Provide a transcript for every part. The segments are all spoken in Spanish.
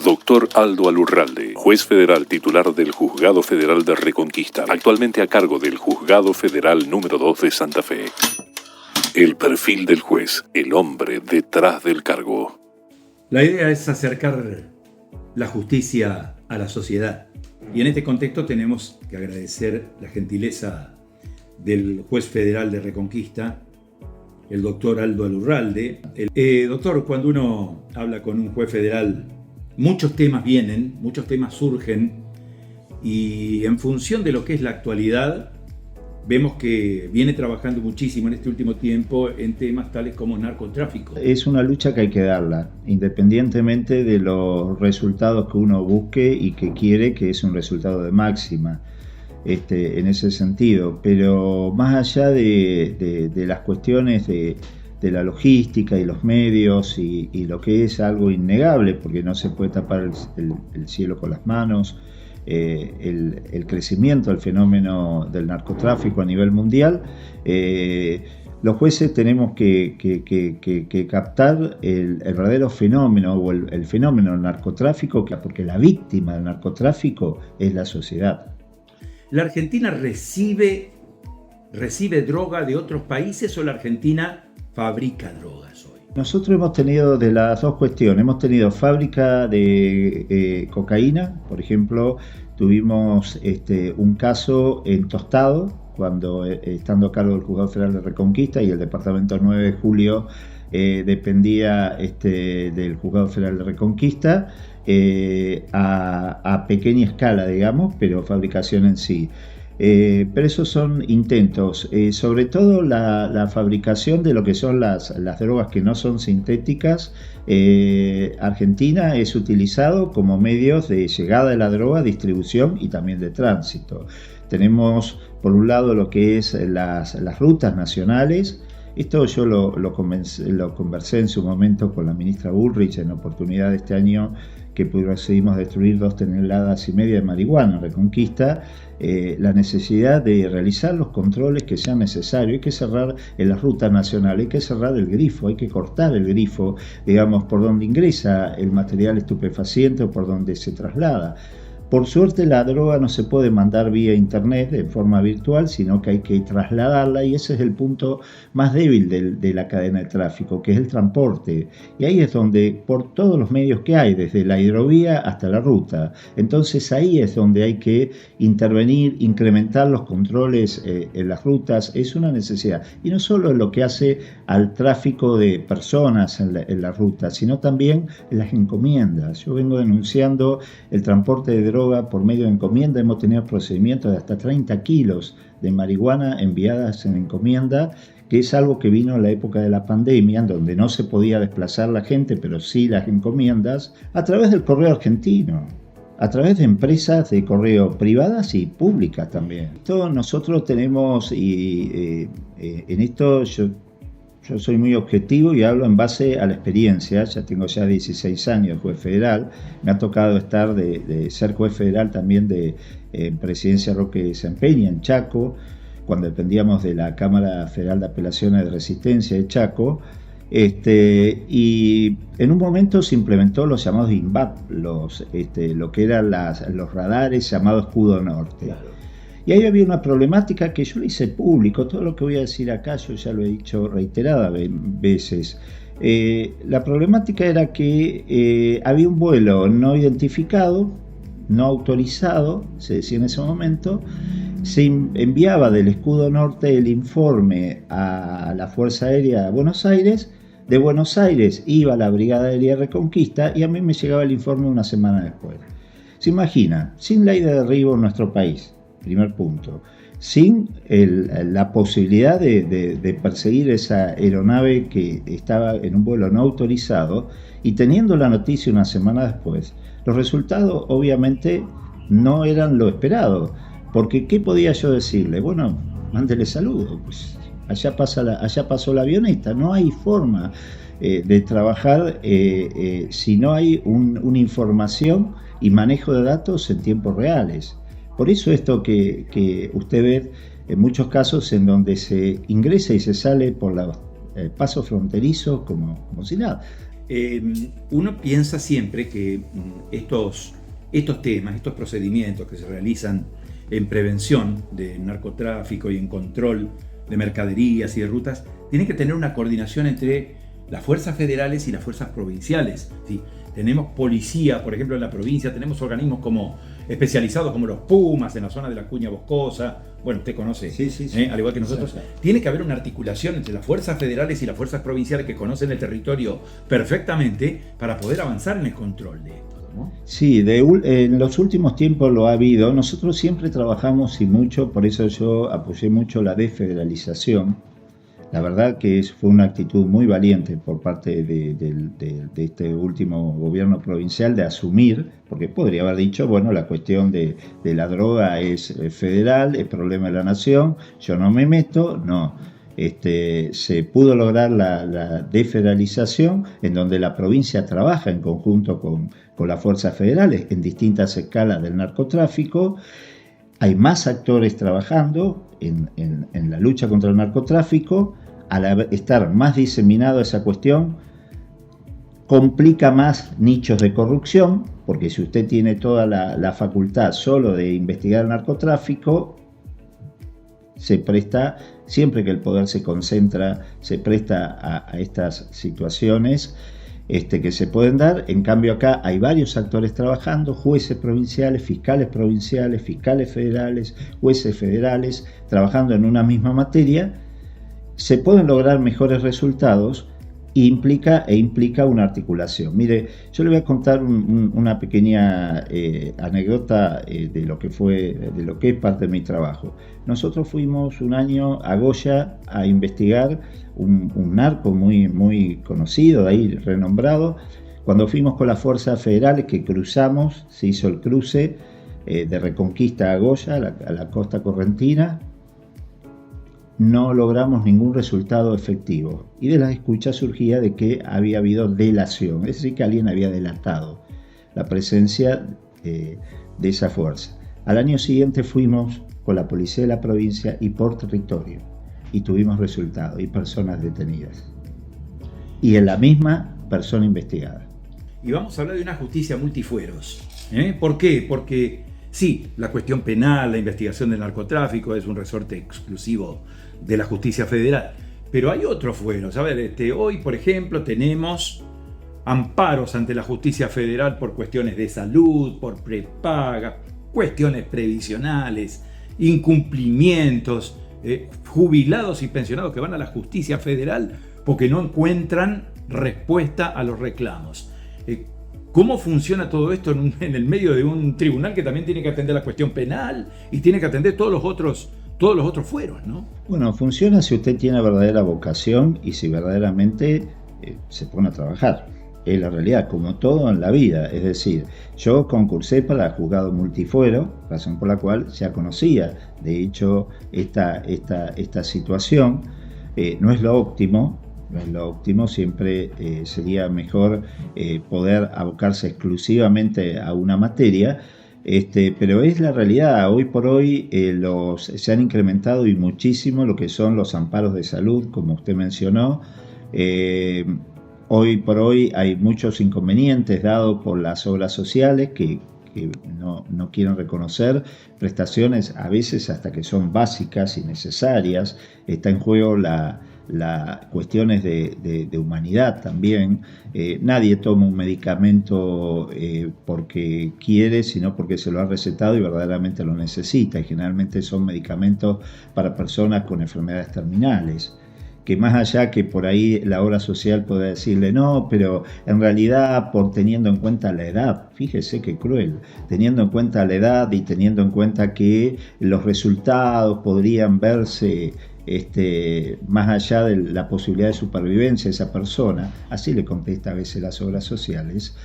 Doctor Aldo Alurralde, juez federal titular del Juzgado Federal de Reconquista, actualmente a cargo del Juzgado Federal número 2 de Santa Fe. El perfil del juez, el hombre detrás del cargo. La idea es acercar la justicia a la sociedad. Y en este contexto tenemos que agradecer la gentileza del juez federal de Reconquista, el doctor Aldo Alurralde. Doctor, cuando uno habla con un juez federal, muchos temas vienen, muchos temas surgen, y en función de lo que es la actualidad, vemos que viene trabajando muchísimo en este último tiempo en temas tales como narcotráfico. Es una lucha que hay que darla, independientemente de los resultados que uno busque y que quiere, que es un resultado de máxima, en ese sentido. Pero más allá de las cuestiones de la logística y los medios y lo que es algo innegable, porque no se puede tapar el cielo con las manos, el crecimiento del fenómeno del narcotráfico a nivel mundial, los jueces tenemos que captar el verdadero fenómeno o el fenómeno del narcotráfico, porque la víctima del narcotráfico es la sociedad. ¿La Argentina recibe droga de otros países o la Argentina fabrica drogas hoy? Nosotros hemos tenido de las dos cuestiones, hemos tenido fábrica de cocaína, por ejemplo, tuvimos un caso en Tostado, cuando estando a cargo del Juzgado Federal de Reconquista y el Departamento 9 de Julio dependía del Juzgado Federal de Reconquista, a pequeña escala, digamos, pero fabricación en sí. Pero esos son intentos, sobre todo la fabricación de lo que son las drogas que no son sintéticas. Argentina es utilizado como medios de llegada de la droga, distribución y también de tránsito. Tenemos por un lado lo que es las rutas nacionales. Esto yo lo conversé en su momento con la ministra Bullrich en la oportunidad de este año que procedimos a destruir 2,5 toneladas de marihuana en Reconquista. La necesidad de realizar los controles que sean necesarios. Hay que cerrar en las rutas nacionales, hay que cerrar el grifo, hay que cortar el grifo, digamos, por donde ingresa el material estupefaciente o por donde se traslada. Por suerte la droga no se puede mandar vía internet de forma virtual, sino que hay que trasladarla, y ese es el punto más débil de la cadena de tráfico, que es el transporte. Y ahí es donde, por todos los medios que hay, desde la hidrovía hasta la ruta, entonces ahí es donde hay que intervenir, incrementar los controles en las rutas, es una necesidad. Y no solo en lo que hace al tráfico de personas en la ruta, sino también en las encomiendas. Yo vengo denunciando el transporte de droga por medio de encomienda. Hemos tenido procedimientos de hasta 30 kilos de marihuana enviadas en encomienda, que es algo que vino en la época de la pandemia, donde no se podía desplazar la gente, pero sí las encomiendas, a través del correo argentino, a través de empresas de correo privadas y públicas también. Esto nosotros tenemos, y en esto yo soy muy objetivo y hablo en base a la experiencia. Ya tengo 16 años de juez federal. Me ha tocado estar de ser juez federal también de Presidencia Roque Sempeña en Chaco, cuando dependíamos de la Cámara Federal de Apelaciones de Resistencia de Chaco. Y en un momento se implementó los llamados INVAP, lo que eran los radares llamados Escudo Norte. Claro. Y ahí había una problemática que yo le hice público. Todo lo que voy a decir acá yo ya lo he dicho reiteradas veces. La problemática era que había un vuelo no identificado, no autorizado, se decía en ese momento. Se enviaba del Escudo Norte el informe a la Fuerza Aérea de Buenos Aires. De Buenos Aires iba a la Brigada Aérea Reconquista y a mí me llegaba el informe una semana después. Se imagina, sin ley de derribo en nuestro país, primer punto, sin la posibilidad de perseguir esa aeronave que estaba en un vuelo no autorizado, y teniendo la noticia una semana después, los resultados obviamente no eran lo esperado, porque ¿qué podía yo decirle? Bueno, mándele saludo, pues allá pasó la avioneta. No hay forma de trabajar si no hay una información y manejo de datos en tiempos reales. Por eso esto que usted ve en muchos casos en donde se ingresa y se sale por los pasos fronterizos como si nada. Uno piensa siempre que estos temas, estos procedimientos que se realizan en prevención de narcotráfico y en control de mercaderías y de rutas, tienen que tener una coordinación entre las fuerzas federales y las fuerzas provinciales, ¿sí? Tenemos policía, por ejemplo, en la provincia, tenemos organismos especializados como los Pumas en la zona de la Cuña Boscosa. Bueno, usted conoce, sí. Al igual que nosotros. Exacto. Tiene que haber una articulación entre las fuerzas federales y las fuerzas provinciales que conocen el territorio perfectamente para poder avanzar en el control de esto, ¿no? Sí, en los últimos tiempos lo ha habido. Nosotros siempre trabajamos y mucho, por eso yo apoyé mucho la desfederalización. La verdad que fue una actitud muy valiente por parte de este último gobierno provincial de asumir, porque podría haber dicho, bueno, la cuestión de la droga es federal, es problema de la nación, yo no me meto, no. Se pudo lograr la desfederalización en donde la provincia trabaja en conjunto con las fuerzas federales en distintas escalas del narcotráfico. Hay más actores trabajando en la lucha contra el narcotráfico. Al estar más diseminado esa cuestión, complica más nichos de corrupción, porque si usted tiene toda la facultad solo de investigar el narcotráfico, se presta, siempre que el poder se concentra, se presta a estas situaciones que se pueden dar. En cambio acá hay varios actores trabajando, jueces provinciales, fiscales federales, jueces federales, trabajando en una misma materia. Se pueden lograr mejores resultados e implica una articulación. Mire, yo le voy a contar una pequeña anécdota de lo que es parte de mi trabajo. Nosotros fuimos un año a Goya a investigar un narco muy conocido, de ahí renombrado. Cuando fuimos con las fuerzas federales que cruzamos, se hizo el cruce de Reconquista a Goya, a la costa correntina. No logramos ningún resultado efectivo y de las escuchas surgía de que había habido delación, es decir, que alguien había delatado la presencia de esa fuerza. Al año siguiente fuimos con la policía de la provincia y por territorio y tuvimos resultados y personas detenidas y en la misma persona investigada. Y vamos a hablar de una justicia multifueros. ¿Por qué? Porque sí, la cuestión penal, la investigación del narcotráfico es un resorte exclusivo de la justicia federal, pero hay otros fueros. A ver, hoy, por ejemplo, tenemos amparos ante la justicia federal por cuestiones de salud, por prepaga, cuestiones previsionales, incumplimientos, jubilados y pensionados que van a la justicia federal porque no encuentran respuesta a los reclamos. ¿Cómo funciona todo esto en el medio de un tribunal que también tiene que atender la cuestión penal y tiene que atender todos los otros fueros, ¿no? Bueno, funciona si usted tiene verdadera vocación y si verdaderamente se pone a trabajar. Es la realidad, como todo en la vida. Es decir, yo concursé para juzgado multifuero, razón por la cual ya conocía, de hecho, esta situación. No es lo óptimo. Siempre sería mejor poder abocarse exclusivamente a una materia, pero es la realidad. Hoy por hoy se han incrementado y muchísimo lo que son los amparos de salud, como usted mencionó. Hoy por hoy hay muchos inconvenientes dados por las obras sociales que no quieren reconocer prestaciones a veces hasta que son básicas y necesarias. Está en juego las cuestiones de humanidad también. Nadie toma un medicamento porque quiere, sino porque se lo ha recetado y verdaderamente lo necesita. Y generalmente son medicamentos para personas con enfermedades terminales, que más allá que por ahí la obra social pueda decirle no, pero en realidad teniendo en cuenta la edad, fíjese qué cruel, teniendo en cuenta la edad y teniendo en cuenta que los resultados podrían verse más allá de la posibilidad de supervivencia de esa persona, así le contesta a veces las obras sociales.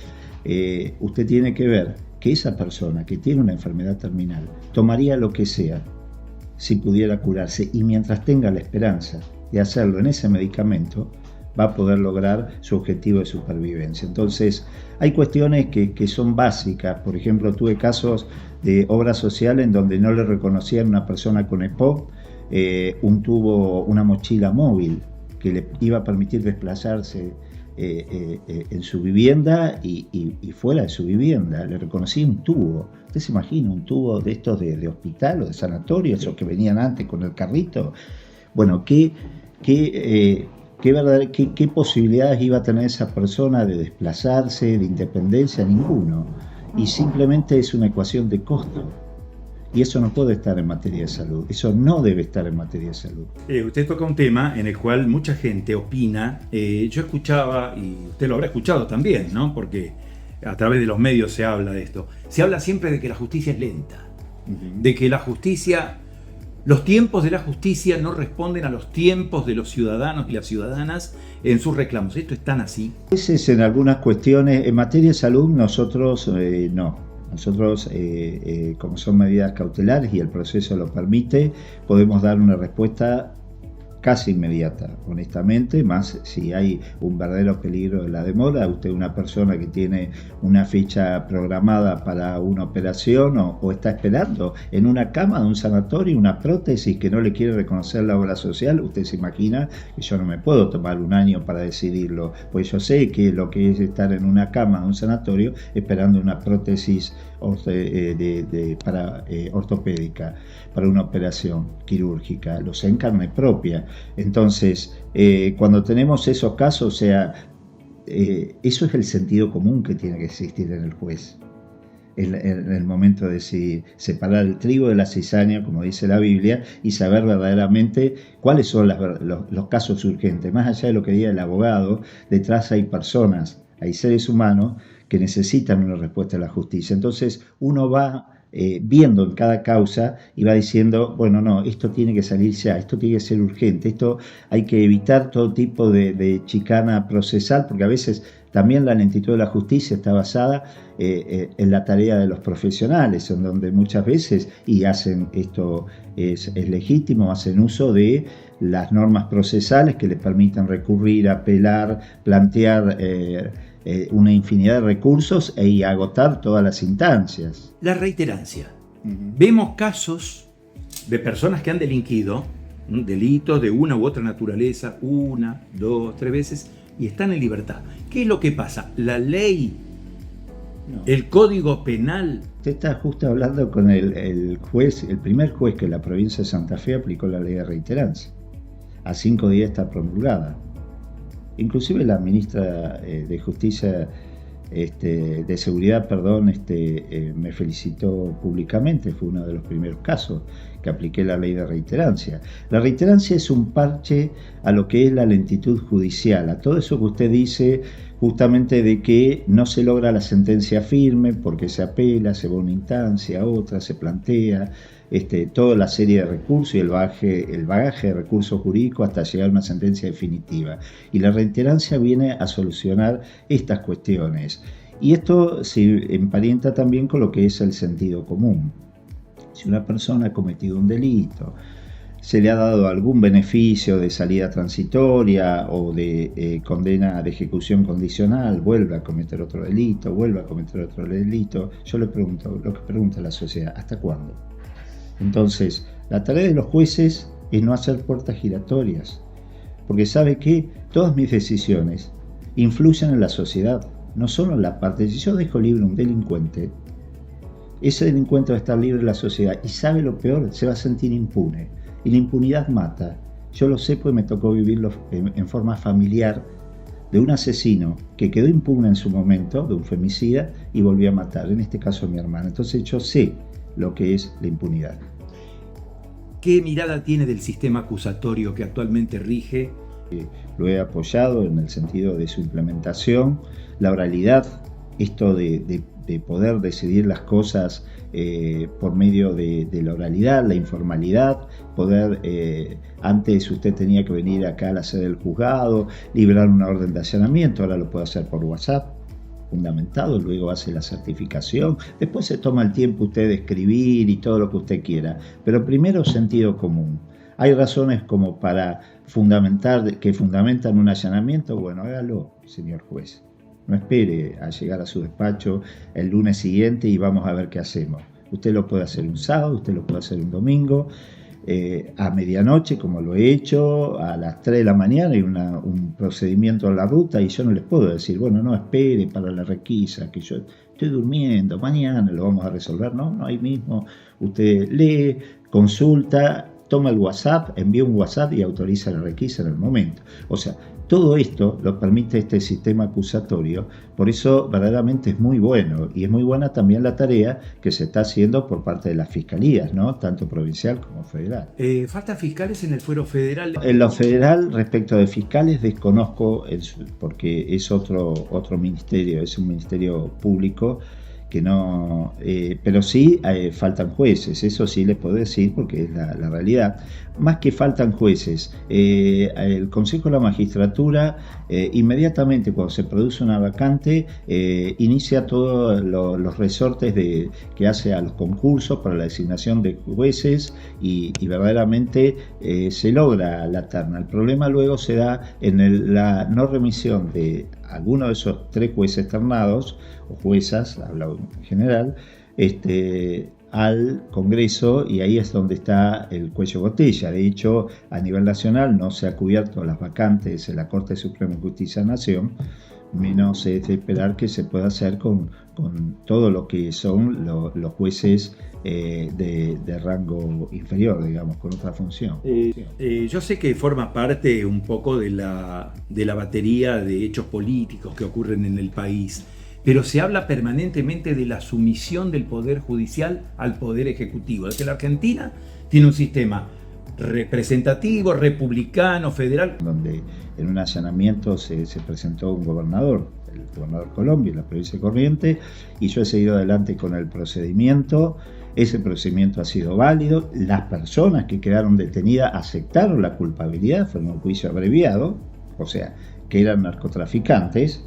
Usted tiene que ver que esa persona que tiene una enfermedad terminal tomaría lo que sea si pudiera curarse, y mientras tenga la esperanza de hacerlo en ese medicamento, va a poder lograr su objetivo de supervivencia. Entonces, hay cuestiones que son básicas. Por ejemplo, tuve casos de obra social en donde no le reconocían a una persona con EPOC una mochila móvil que le iba a permitir desplazarse en su vivienda y fuera de su vivienda. Le reconocí un tubo. ¿Usted se imagina un tubo de estos de hospital o de sanatorio, esos que venían antes con el carrito? Bueno, ¿qué posibilidades iba a tener esa persona de desplazarse, de independencia? Ninguno. Y simplemente es una ecuación de costo. Y eso no puede estar en materia de salud. Eso no debe estar en materia de salud. Usted toca un tema en el cual mucha gente opina. Yo escuchaba, y usted lo habrá escuchado también, ¿no? Porque a través de los medios se habla de esto. Se habla siempre de que la justicia es lenta. De que la justicia, los tiempos de la justicia no responden a los tiempos de los ciudadanos y las ciudadanas en sus reclamos. ¿Esto es tan así? A veces en algunas cuestiones, en materia de salud, nosotros no. Nosotros, como son medidas cautelares y el proceso lo permite, podemos dar una respuesta casi inmediata, honestamente, más si hay un verdadero peligro de la demora. Usted, una persona que tiene una fecha programada para una operación o está esperando en una cama de un sanatorio una prótesis que no le quiere reconocer la obra social, usted se imagina que yo no me puedo tomar un año para decidirlo, pues yo sé que lo que es estar en una cama de un sanatorio esperando una prótesis ortopédica para una operación quirúrgica, lo sé en carne propia. Entonces, cuando tenemos esos casos, o sea, eso es el sentido común que tiene que existir en el juez. En el momento de separar el trigo de la cizaña, como dice la Biblia, y saber verdaderamente cuáles son los casos urgentes. Más allá de lo que diga el abogado, detrás hay personas, hay seres humanos que necesitan una respuesta de la justicia. Entonces uno va viendo en cada causa y va diciendo, bueno, no, esto tiene que salir ya, esto tiene que ser urgente, esto hay que evitar todo tipo de chicana procesal, porque a veces también la lentitud de la justicia está basada en la tarea de los profesionales, en donde muchas veces, y hacen esto es legítimo, hacen uso de las normas procesales que le permitan recurrir, apelar, plantear una infinidad de recursos y agotar todas las instancias. La reiterancia. Vemos casos de personas que han delinquido delitos de una u otra naturaleza, 1, 2, 3 veces, y están en libertad. ¿Qué es lo que pasa? La ley, el código penal. Usted está justo hablando con el juez, el primer juez que la provincia de Santa Fe aplicó la ley de reiterancia. A 5 días está promulgada. Inclusive la ministra de Justicia, de Seguridad, me felicitó públicamente. Fue uno de los primeros casos que apliqué la ley de reiterancia. La reiterancia es un parche a lo que es la lentitud judicial, a todo eso que usted dice justamente de que no se logra la sentencia firme porque se apela, se va a una instancia, a otra, se plantea toda la serie de recursos y el bagaje de recursos jurídicos hasta llegar a una sentencia definitiva. Y la reiterancia viene a solucionar estas cuestiones. Y esto se emparenta también con lo que es el sentido común. Si una persona ha cometido un delito, se le ha dado algún beneficio de salida transitoria o de condena de ejecución condicional, vuelve a cometer otro delito, yo le pregunto, lo que pregunta la sociedad, ¿hasta cuándo? Entonces, la tarea de los jueces es no hacer puertas giratorias, porque sabe que todas mis decisiones influyen en la sociedad, no solo en la parte. Si yo dejo libre a un delincuente, ese delincuente va a estar libre en la sociedad y sabe lo peor, se va a sentir impune. Y la impunidad mata. Yo lo sé porque me tocó vivirlo en forma familiar de un asesino que quedó impune en su momento, de un femicida, y volvió a matar, en este caso a mi hermana. Entonces yo sé lo que es la impunidad. ¿Qué mirada tiene del sistema acusatorio que actualmente rige? Lo he apoyado en el sentido de su implementación, la oralidad, esto de poder decidir las cosas por medio de la oralidad, la informalidad, poder, antes usted tenía que venir acá a la sede del juzgado, liberar una orden de allanamiento, ahora lo puede hacer por WhatsApp, fundamentado, luego hace la certificación, después se toma el tiempo usted de escribir y todo lo que usted quiera, pero primero sentido común. Hay razones como para que fundamentan un allanamiento, bueno, hágalo, señor juez. No espere a llegar a su despacho el lunes siguiente y vamos a ver qué hacemos. Usted lo puede hacer un sábado, usted lo puede hacer un domingo. a medianoche, como lo he hecho, a las 3 de la mañana hay un procedimiento en la ruta y yo no les puedo decir, bueno, no espere para la requisa, que yo estoy durmiendo, mañana lo vamos a resolver. No, ahí mismo usted lee, consulta, toma el WhatsApp, envía un WhatsApp y autoriza la requisa en el momento. O sea, todo esto lo permite este sistema acusatorio, por eso verdaderamente es muy bueno, y es muy buena también la tarea que se está haciendo por parte de las fiscalías, ¿no? Tanto provincial como federal. ¿Faltan fiscales en el fuero federal? En lo federal, respecto de fiscales, desconozco, porque es otro ministerio, es un ministerio público, que no, pero sí faltan jueces, eso sí les puedo decir porque es la realidad. Más que faltan jueces, el Consejo de la Magistratura inmediatamente cuando se produce una vacante inicia todos los resortes que hace a los concursos para la designación de jueces y verdaderamente se logra la terna. El problema luego se da en la no remisión de alguno de esos 3 jueces ternados o juezas, hablado en general, al Congreso, y ahí es donde está el cuello de botella. De hecho, a nivel nacional no se ha cubierto las vacantes en la Corte Suprema de Justicia de la Nación, menos es de esperar que se pueda hacer con todo lo que son los jueces de rango inferior, digamos, con otra función. Yo sé que forma parte un poco de la batería de hechos políticos que ocurren en el país, pero se habla permanentemente de la sumisión del Poder Judicial al Poder Ejecutivo, de que la Argentina tiene un sistema representativo, republicano, federal. Donde en un allanamiento se presentó un gobernador, el gobernador Colombia, en la provincia de Corrientes, y yo he seguido adelante con el procedimiento. Ese procedimiento ha sido válido, las personas que quedaron detenidas aceptaron la culpabilidad, fue un juicio abreviado, o sea, que eran narcotraficantes,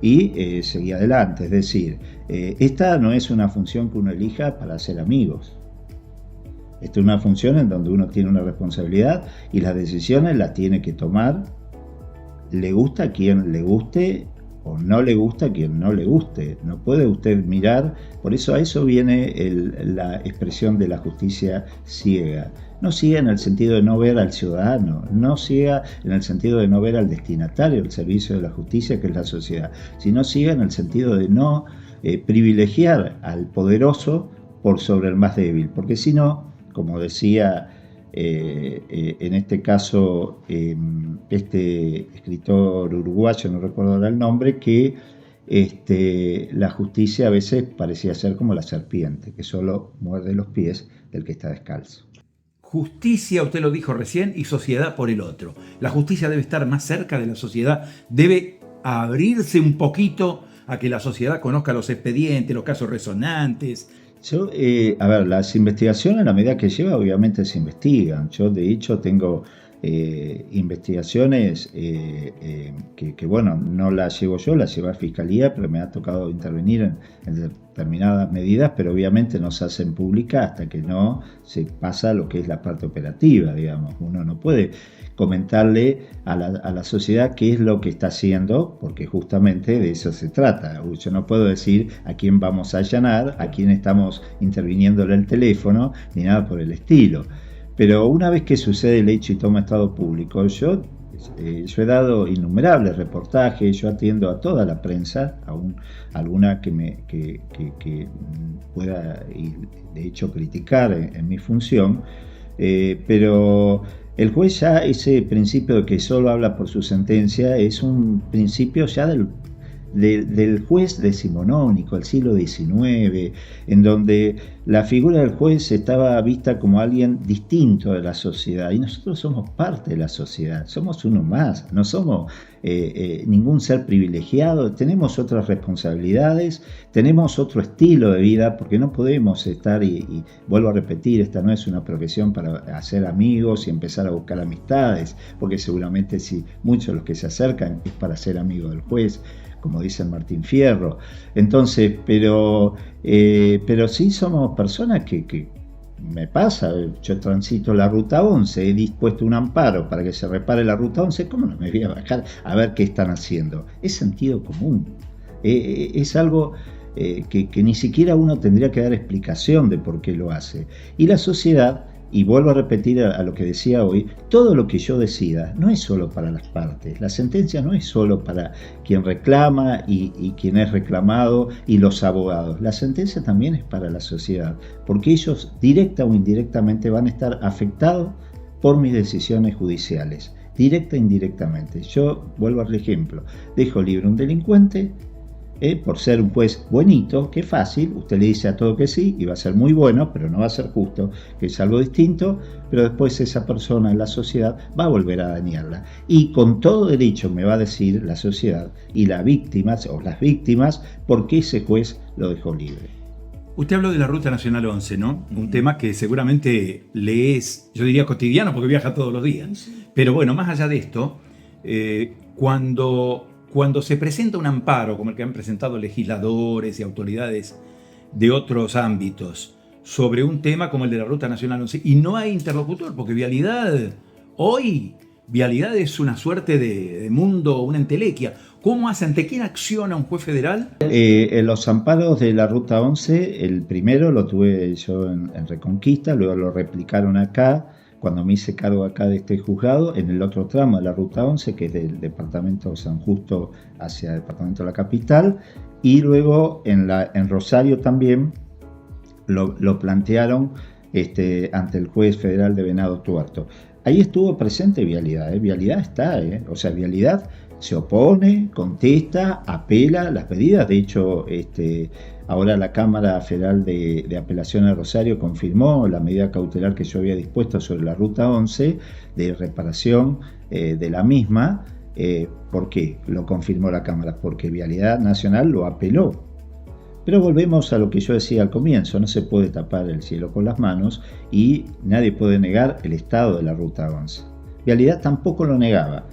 y seguí adelante. Es decir, esta no es una función que uno elija para hacer amigos. Esta es una función en donde uno tiene una responsabilidad y las decisiones las tiene que tomar, le gusta a quien le guste o no le gusta a quien no le guste. No puede usted mirar, por eso a eso viene la expresión de la justicia ciega. No ciega en el sentido de no ver al ciudadano, no ciega en el sentido de no ver al destinatario del servicio de la justicia, que es la sociedad, sino ciega en el sentido de no privilegiar al poderoso por sobre el más débil, porque si no, como decía en este caso este escritor uruguayo, no recuerdo ahora el nombre, que la justicia a veces parecía ser como la serpiente, que solo muerde los pies del que está descalzo. Justicia, usted lo dijo recién, y sociedad por el otro. La justicia debe estar más cerca de la sociedad, debe abrirse un poquito a que la sociedad conozca los expedientes, los casos resonantes. Yo, las investigaciones, a la medida que lleva, obviamente se investigan. Yo, de hecho, tengo investigaciones que, bueno, no las llevo yo, las lleva Fiscalía, pero me ha tocado intervenir en determinadas medidas, pero obviamente no se hacen públicas hasta que no se pasa lo que es la parte operativa, digamos. Uno no puede comentarle a la sociedad qué es lo que está haciendo, porque justamente de eso se trata. Yo no puedo decir a quién vamos a allanar, a quién estamos interviniéndole el teléfono, ni nada por el estilo. Pero una vez que sucede el hecho y toma estado público, yo he dado innumerables reportajes, yo atiendo a toda la prensa, aún alguna que pueda, y de hecho, criticar en mi función, pero el juez ya, ese principio de que solo habla por su sentencia, es un principio ya del juez decimonónico, el siglo XIX, en donde la figura del juez estaba vista como alguien distinto de la sociedad, y nosotros somos parte de la sociedad, somos uno más, no somos ningún ser privilegiado, tenemos otras responsabilidades, tenemos otro estilo de vida, porque no podemos estar, y vuelvo a repetir, esta no es una profesión para hacer amigos y empezar a buscar amistades, porque seguramente si muchos de los que se acercan es para ser amigos del juez, como dice Martín Fierro. Entonces, pero sí somos personas que me pasa, yo transito la ruta 11, he dispuesto un amparo para que se repare la ruta 11, ¿cómo no me voy a bajar a ver qué están haciendo? Es sentido común, es algo que ni siquiera uno tendría que dar explicación de por qué lo hace. Y la sociedad Y vuelvo a repetir a lo que decía hoy, todo lo que yo decida no es solo para las partes, la sentencia no es solo para quien reclama y quien es reclamado y los abogados, la sentencia también es para la sociedad, porque ellos directa o indirectamente van a estar afectados por mis decisiones judiciales, directa e indirectamente. Yo vuelvo al ejemplo, dejo libre a un delincuente, por ser un juez buenito, que es fácil, usted le dice a todo que sí y va a ser muy bueno, pero no va a ser justo, que es algo distinto, pero después esa persona en la sociedad va a volver a dañarla. Y con todo derecho me va a decir la sociedad y las víctimas por qué ese juez lo dejó libre. Usted habló de la Ruta Nacional 11, ¿no? Un tema que seguramente le es, yo diría, cotidiano porque viaja todos los días. Pero bueno, más allá de esto, cuando se presenta un amparo, como el que han presentado legisladores y autoridades de otros ámbitos, sobre un tema como el de la Ruta Nacional 11, y no hay interlocutor, porque Vialidad es una suerte de mundo, una entelequia. ¿Cómo hace? ¿Ante quién acciona un juez federal? En los amparos de la Ruta 11, el primero lo tuve yo en Reconquista, luego lo replicaron acá, cuando me hice cargo acá de este juzgado, en el otro tramo de la Ruta 11, que es del departamento de San Justo hacia el departamento de la capital, y luego en Rosario también lo plantearon ante el juez federal de Venado Tuerto. Ahí estuvo presente Vialidad, Vialidad está, o sea, Vialidad se opone, contesta, apela las medidas. De hecho, ahora la Cámara Federal de Apelación de Rosario confirmó la medida cautelar que yo había dispuesto sobre la Ruta 11 de reparación de la misma. ¿Por qué lo confirmó la Cámara? Porque Vialidad Nacional lo apeló. Pero volvemos a lo que yo decía al comienzo, no se puede tapar el cielo con las manos y nadie puede negar el estado de la Ruta 11. Vialidad tampoco lo negaba,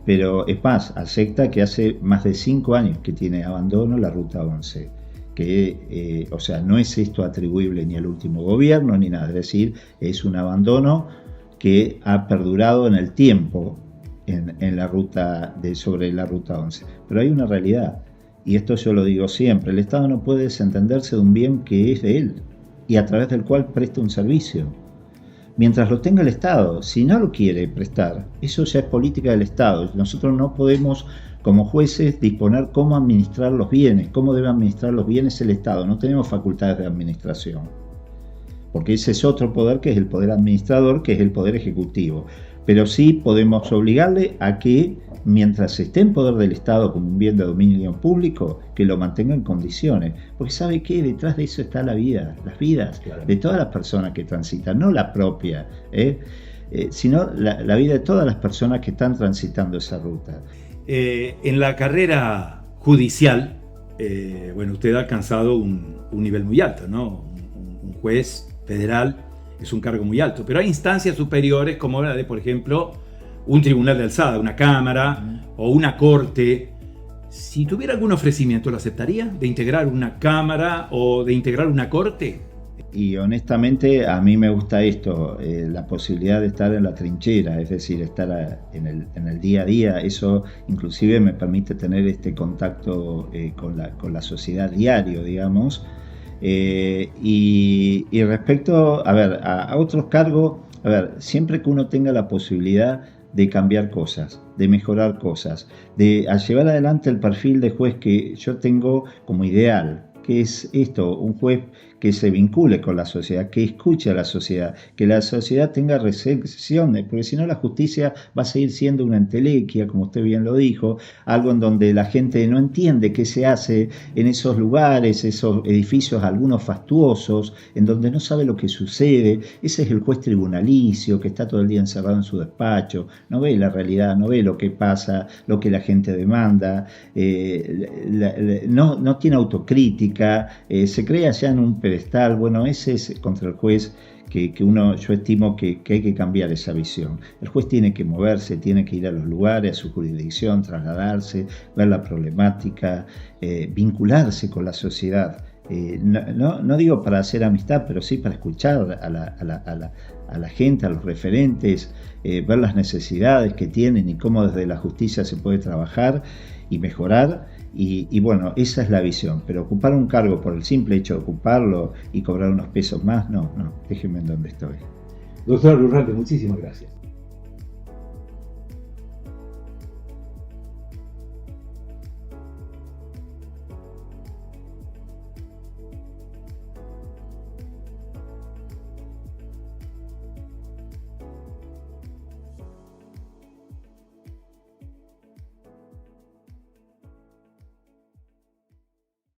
pero es más, acepta que hace más de 5 años que tiene abandono la Ruta 11, que o sea, no es esto atribuible ni al último gobierno ni nada, es decir, es un abandono que ha perdurado en el tiempo en la ruta sobre la Ruta 11. Pero hay una realidad, y esto yo lo digo siempre, el Estado no puede desentenderse de un bien que es de él y a través del cual presta un servicio. Mientras lo tenga el Estado, si no lo quiere prestar, eso ya es política del Estado. Nosotros no podemos, como jueces, disponer cómo administrar los bienes, cómo debe administrar los bienes el Estado. No tenemos facultades de administración, porque ese es otro poder que es el poder administrador, que es el poder ejecutivo. Pero sí podemos obligarle a que, mientras esté en poder del Estado como un bien de dominio público, que lo mantenga en condiciones. Porque ¿sabe qué? Detrás de eso está la vida, las vidas de todas las personas que transitan, no la propia, sino la vida de todas las personas que están transitando esa ruta. En la carrera judicial, bueno, usted ha alcanzado un nivel muy alto, ¿no? Un juez federal es un cargo muy alto, pero hay instancias superiores como la de, por ejemplo, un tribunal de alzada, una cámara o una corte. Si tuviera algún ofrecimiento, ¿lo aceptaría? ¿De integrar una cámara o de integrar una corte? Y honestamente a mí me gusta esto, la posibilidad de estar en la trinchera, es decir, estar en el día a día. Eso inclusive me permite tener este contacto con la sociedad diario, digamos. Y respecto a otros cargos, siempre que uno tenga la posibilidad de cambiar cosas, de mejorar cosas, de llevar adelante el perfil de juez que yo tengo como ideal, que es esto, un juez que se vincule con la sociedad, que escuche a la sociedad, que la sociedad tenga recepciones, porque si no la justicia va a seguir siendo una entelequia, como usted bien lo dijo, algo en donde la gente no entiende qué se hace en esos lugares, esos edificios, algunos fastuosos, en donde no sabe lo que sucede. Ese es el juez tribunalicio que está todo el día encerrado en su despacho, no ve la realidad, no ve lo que pasa, lo que la gente demanda, no tiene autocrítica, se crea ya en un pedestal. Bueno, ese es contra el juez que yo estimo que hay que cambiar esa visión. El juez tiene que moverse, tiene que ir a los lugares, a su jurisdicción, trasladarse, ver la problemática, vincularse con la sociedad. No digo para hacer amistad, pero sí para escuchar a la gente, a los referentes, ver las necesidades que tienen y cómo desde la justicia se puede trabajar y mejorar. Y bueno, esa es la visión, pero ocupar un cargo por el simple hecho de ocuparlo y cobrar unos pesos más, no, déjenme en donde estoy. Doctora Lurralde, muchísimas gracias.